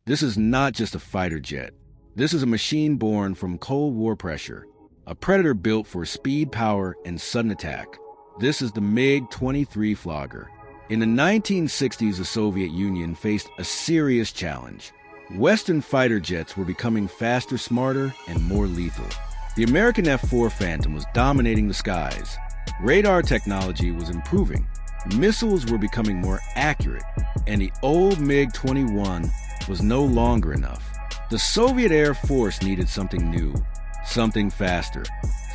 This is not just a fighter jet. This is a machine born from Cold War pressure, a predator built for speed, power, and sudden attack. This is the MiG-23 Flogger. In the 1960s, the Soviet Union faced a serious challenge. Western fighter jets were becoming faster, smarter, and more lethal. The American F-4 Phantom was dominating the skies. Radar technology was improving. Missiles were becoming more accurate, and the old MiG-21 was no longer enough. The Soviet Air Force needed something new, something faster,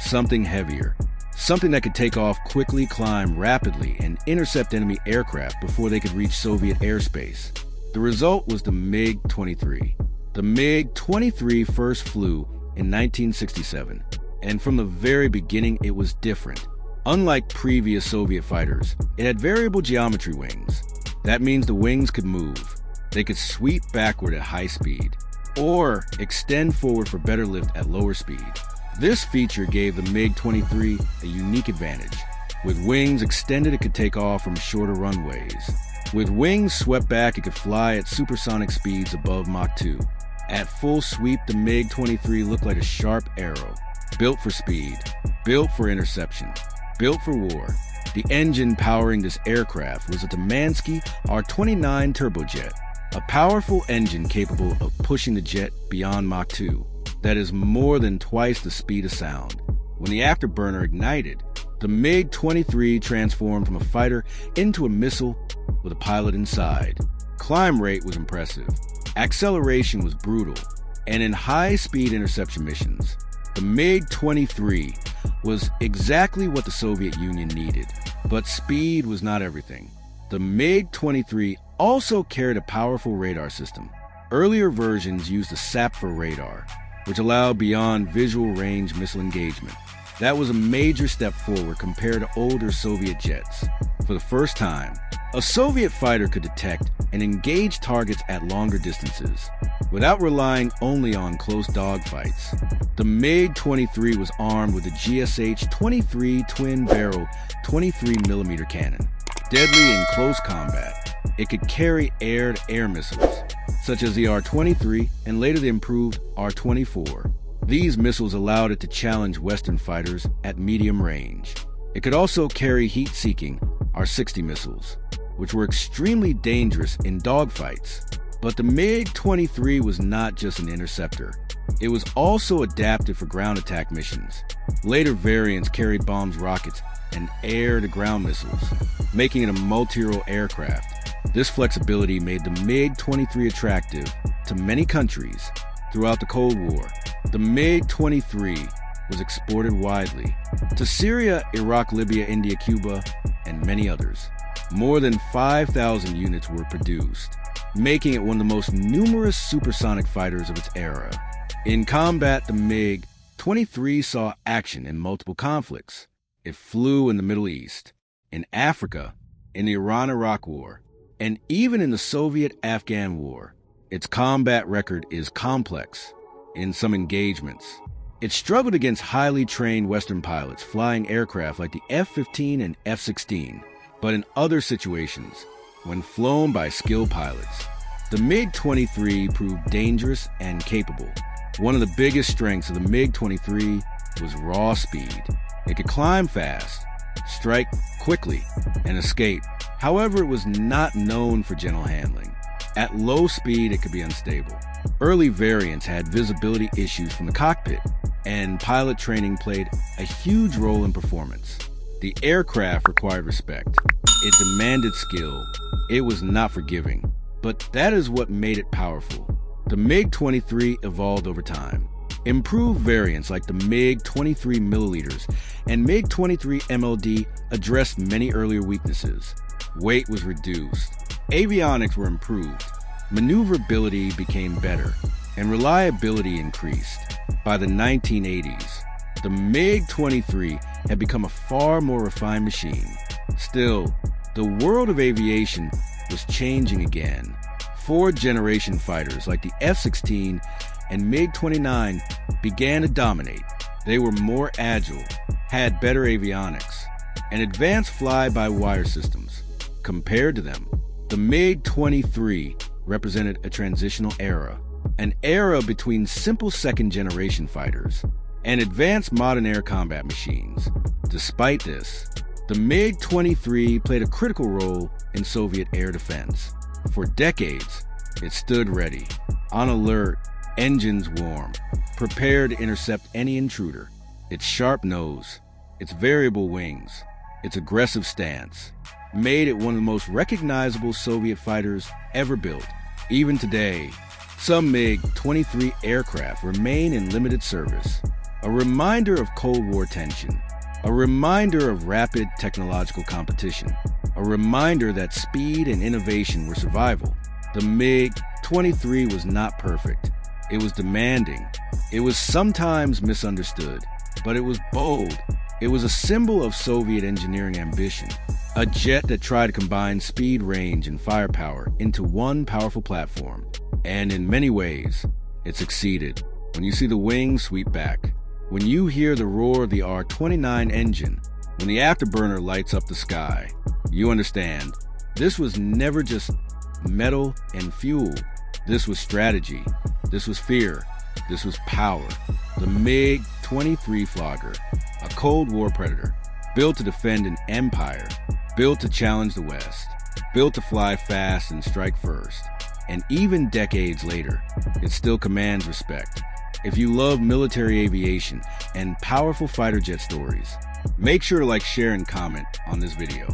something heavier, something that could take off quickly, climb rapidly, and intercept enemy aircraft before they could reach Soviet airspace. The result was the MiG-23. The MiG-23 first flew in 1967, and from the very beginning it was different. Unlike previous Soviet fighters, it had variable geometry wings. That means the wings could move. They could sweep backward at high speed, or extend forward for better lift at lower speed. This feature gave the MiG-23 a unique advantage. With wings extended, it could take off from shorter runways. With wings swept back, it could fly at supersonic speeds above Mach 2. At full sweep, the MiG-23 looked like a sharp arrow, built for speed, built for interception, built for war. The engine powering this aircraft was a Tamansky R-29 turbojet, a powerful engine capable of pushing the jet beyond Mach 2. That is more than twice the speed of sound. When the afterburner ignited, the MiG-23 transformed from a fighter into a missile with a pilot inside. Climb rate was impressive, acceleration was brutal, and in high-speed interception missions, the MiG-23 was exactly what the Soviet Union needed. But speed was not everything. The MiG-23 also carried a powerful radar system. Earlier versions used a SAPFA radar, which allowed beyond visual range missile engagement. That was a major step forward compared to older Soviet jets. For the first time, a Soviet fighter could detect and engage targets at longer distances, without relying only on close dogfights. The MiG-23 was armed with a GSH-23 twin-barrel 23mm cannon. Deadly in close combat, it could carry air-to-air missiles, such as the R-23 and later the improved R-24. These missiles allowed it to challenge Western fighters at medium range. It could also carry heat-seeking R-60 missiles, which were extremely dangerous in dogfights. But the MiG-23 was not just an interceptor. It was also adapted for ground attack missions. Later variants carried bombs, rockets, and air-to-ground missiles, making it a multi-role aircraft. This flexibility made the MiG-23 attractive to many countries throughout the Cold War. The MiG-23 was exported widely to Syria, Iraq, Libya, India, Cuba, and many others. More than 5,000 units were produced, making it one of the most numerous supersonic fighters of its era. In combat, the MiG-23 saw action in multiple conflicts. It flew in the Middle East, in Africa, in the Iran-Iraq War, and even in the Soviet-Afghan War. Its combat record is complex in some engagements. It struggled against highly trained Western pilots flying aircraft like the F-15 and F-16. But in other situations, when flown by skilled pilots, the MiG-23 proved dangerous and capable. One of the biggest strengths of the MiG-23 was raw speed. It could climb fast, strike quickly, and escape. However, it was not known for gentle handling. At low speed, it could be unstable. Early variants had visibility issues from the cockpit, and pilot training played a huge role in performance. The aircraft required respect. It demanded skill. It was not forgiving. But that is what made it powerful. The MiG-23 evolved over time. Improved variants like the MiG-23 milliliters and MiG-23 MLD addressed many earlier weaknesses. Weight was reduced. Avionics were improved. Maneuverability became better, and reliability increased. By the 1980s, the MiG-23 had become a far more refined machine. Still, the world of aviation was changing again. Fourth-generation fighters like the F-16 and MiG-29 began to dominate. They were more agile, had better avionics, and advanced fly-by-wire systems. Compared to them, the MiG-23 represented a transitional era, an era between simple second-generation fighters and advanced modern air combat machines. Despite this, the MiG-23 played a critical role in Soviet air defense. For decades, it stood ready, on alert, engines warm, prepared to intercept any intruder. Its sharp nose, its variable wings, its aggressive stance made it one of the most recognizable Soviet fighters ever built. Even today, some MiG-23 aircraft remain in limited service, a reminder of Cold War tension, a reminder of rapid technological competition, a reminder that speed and innovation were survival. The MiG-23 was not perfect. It was demanding. It was sometimes misunderstood, but it was bold. It was a symbol of Soviet engineering ambition, a jet that tried to combine speed, range, and firepower into one powerful platform. And in many ways, it succeeded. When you see the wings sweep back, when you hear the roar of the R-29 engine, when the afterburner lights up the sky, you understand this was never just metal and fuel. This was strategy. This was fear. This was power. The MiG-23 Flogger, a Cold War predator, built to defend an empire, built to challenge the West, built to fly fast and strike first. And even decades later, it still commands respect. If you love military aviation and powerful fighter jet stories, make sure to like, share, and comment on this video.